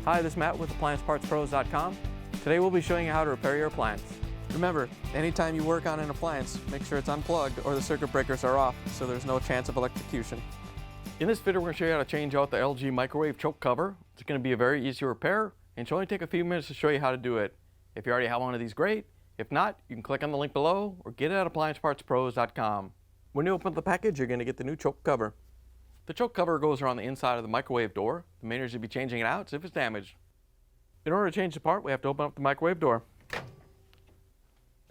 Hi, this is Matt with AppliancePartsPros.com. Today we'll be showing you how to repair your appliance. Remember, anytime you work on an appliance, make sure it's unplugged or the circuit breakers are off so there's no chance of electrocution. In this video, we're going to show you how to change out the LG microwave choke cover. It's going to be a very easy repair and should only take a few minutes to show you how to do it. If you already have one of these, great. If not, you can click on the link below or get it at AppliancePartsPros.com. When you open up the package, you're going to get the new choke cover. The choke cover goes around the inside of the microwave door. The main reason you'll be changing it out is if it's damaged. In order to change the part, we have to open up the microwave door.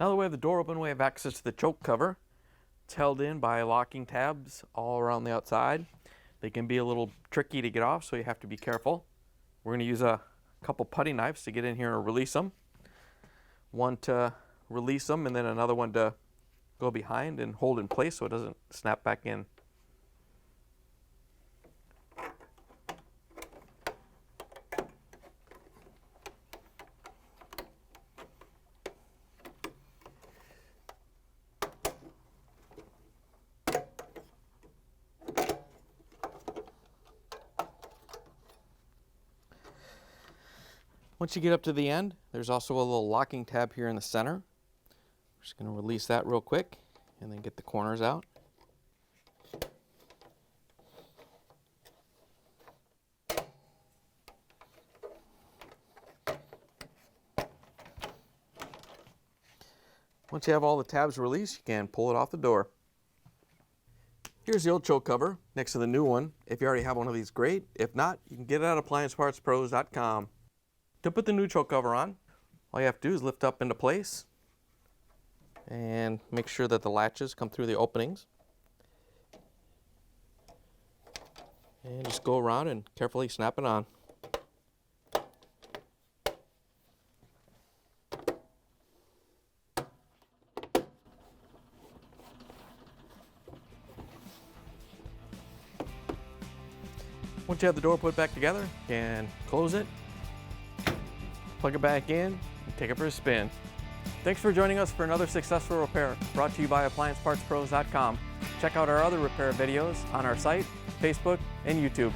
Now that we have the door open, we have access to the choke cover. It's held in by locking tabs all around the outside. They can be a little tricky to get off, so you have to be careful. We're going to use a couple putty knives to get in here and release them. One to release them and then another one to go behind and hold in place so it doesn't snap back in. Once you get up to the end, there's also a little locking tab here in the center. We're just going to release that real quick and then get the corners out. Once you have all the tabs released, you can pull it off the door. Here's the old choke cover next to the new one. If you already have one of these, great. If not, you can get it at AppliancePartsPros.com. To put the new choke cover on, all you have to do is lift up into place and make sure that the latches come through the openings. And just go around and carefully snap it on. Once you have the door put back together, you can close it, plug it back in, and take it for a spin. Thanks for joining us for another successful repair brought to you by AppliancePartsPros.com. Check out our other repair videos on our site, Facebook, and YouTube.